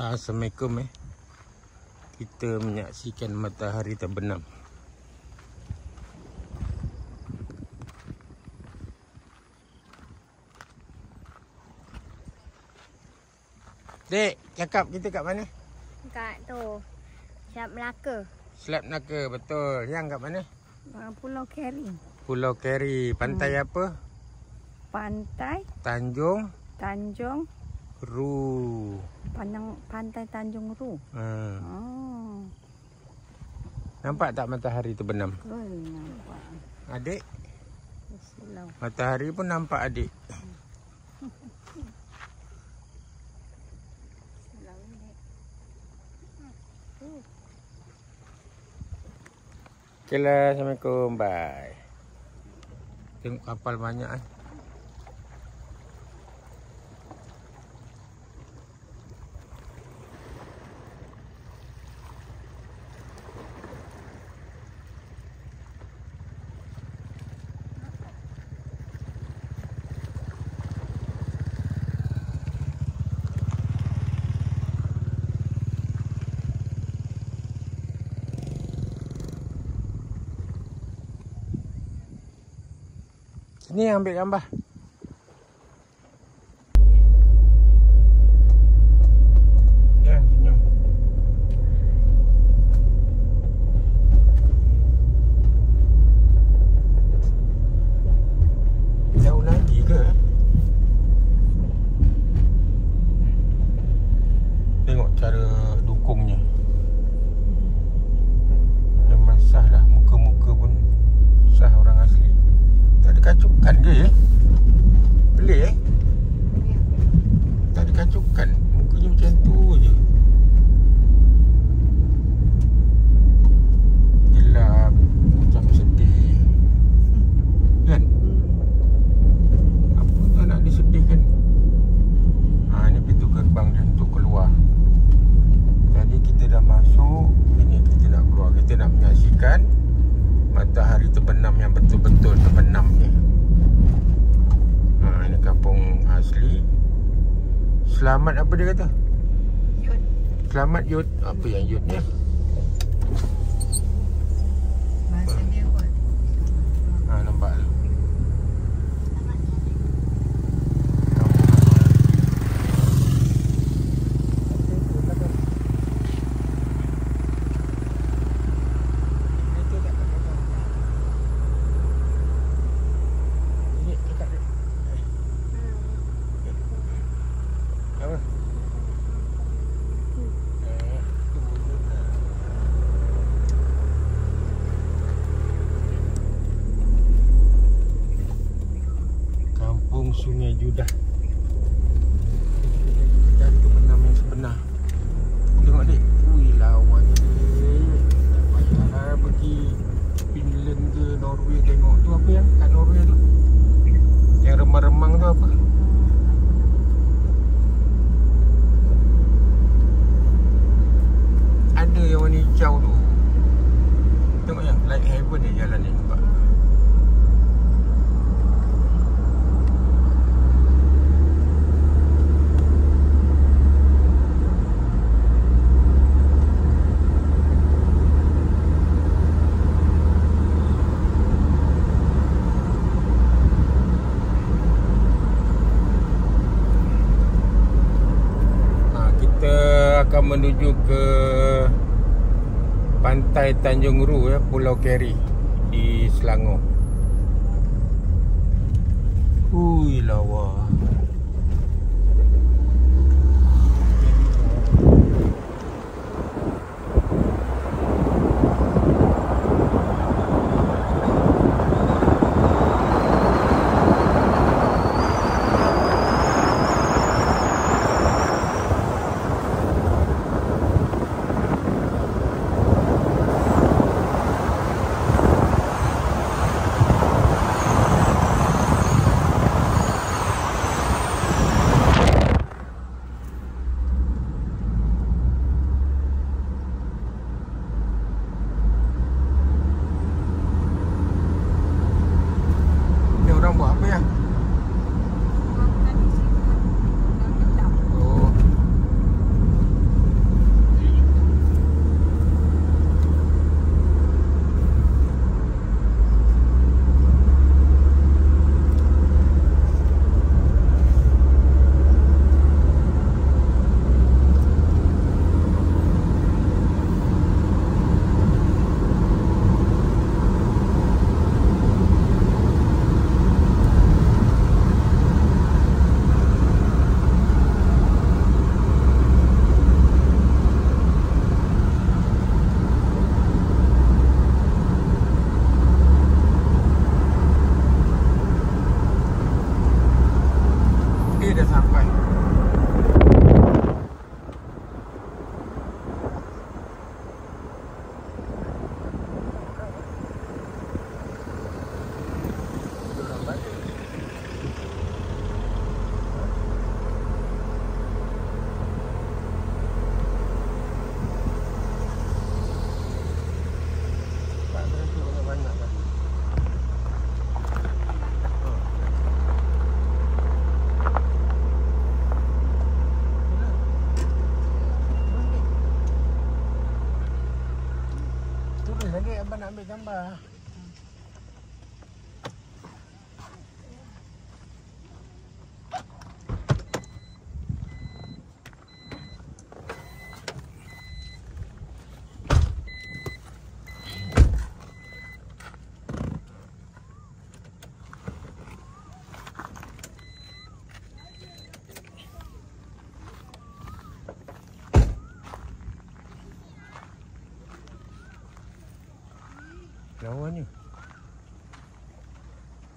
Assalamualaikum. Kita menyaksikan matahari terbenam. Dek, cakap kita kat mana? Kat tu, Selat Melaka. Selat Melaka, betul. Yang kat mana? Pulau Keri. Pulau Keri. Pantai apa? Pantai Tanjung Tanjung Ru. Pantai Tanjung Ru. Oh. Nampak tak matahari terbenam? Nampak. Adik? Silau. Matahari pun nampak adik. Silau ni. Okay lah, Assalamualaikum. Bye. Tengok kapal banyak kan. Sini ambil gambar. Ya, senyum. Jauh lagi ke? Tengok cara dukungnya. Memang sah lah. Muka-muka pun sah orang asli. Tak ada kacukan ke? Pelik Tak ada kacukan. Mukanya macam tu je. Gelap. Macam sedih. Kan? Apa tu nak disedihkan? Ni pintu gerbang dia untuk keluar. Tadi kita dah masuk. Ini kita nak keluar. Kita nak menyaksikan matahari terbenam yang betul-betul terbenamnya. Ini kampung asli. Selamat apa dia kata? Yud. Selamat Yud. Apa yang Yudnya? Bahasa dia kot. Nampak lah. Sungai Judah. Dan terbenam yang sebenar. Tengok dek. Ui, lawannya dek. Tak payahlah pergi Finland ke Norway tengok tu. Apa yang kat Norway tu? Yang remang-remang tu apa? Ada yang warna hijau tu. Tengok yang like heaven ni jalan ni. Nampak? Akan menuju ke Pantai Tanjung Ru, Pulau Keri di Selangor. Ui, lawa. ambil gambar. Lawannya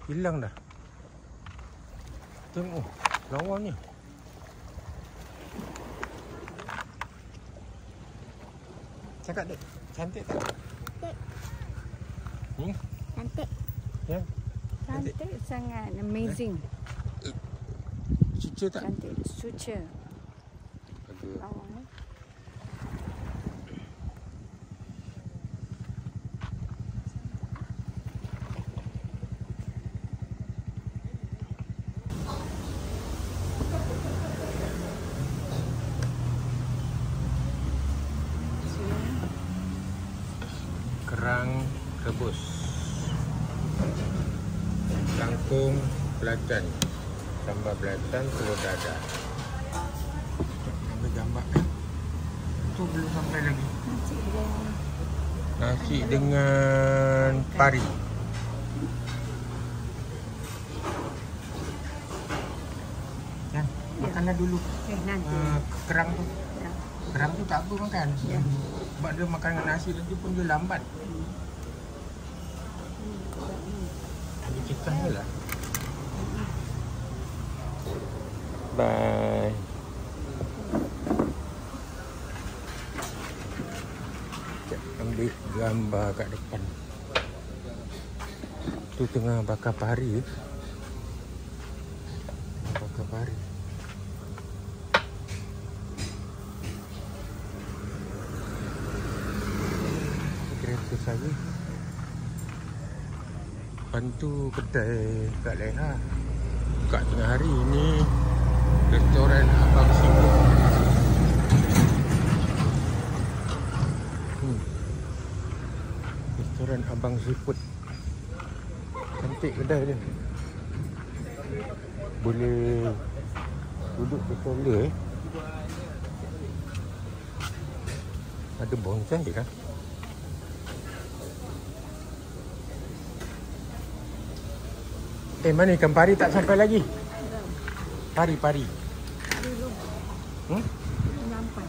hilang dah. Tengok lawannya. Cakap dek, cantik tak? Cantik. Cantik. Ya. Cantik sangat. Amazing. Cucu tak? Cantik. Suca. Ada. Lawan ni. Kerang rebus, kangkung belacan, sambal belacan, telur dadah. Ambil gambar kan? Itu belum sampai lagi. Nasi dengan pari. Kan? Makanlah dulu. Nanti. Kerang tu. Ya. Kerang tu tak apa makan. Ya. Sebab dia makan dengan nasi nanti pun dia lambat. Dia cekah je lah. Bye. Ambil gambar kat depan. Tu tengah bakar pari. Bakar pari. Kereta saya. Depan tu kedai kat Leha. Buka tengah hari ni. Restoran Abang Siput. Restoran Abang Siput. Cantik kedai dia. Boleh duduk bersola Ada bonsai kan? Mana ikan pari tak sampai lagi? Pari. Nampak.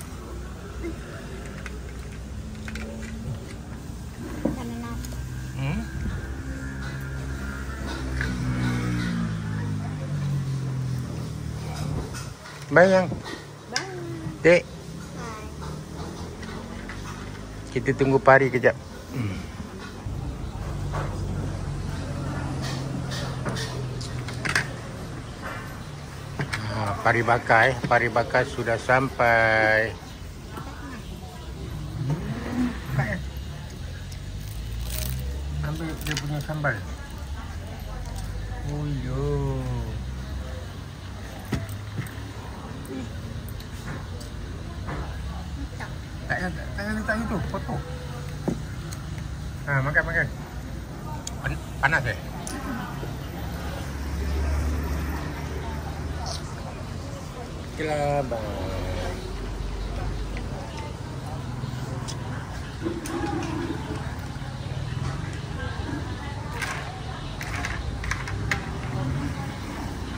Kanan nak. Bayang. Bye. Dek. Kita tunggu pari kejap. Pari bakar sudah sampai. Ambil dia punya sambal. Oh yo. Tak letak itu, foto. Makan. Panas eh? Okay lah, bye.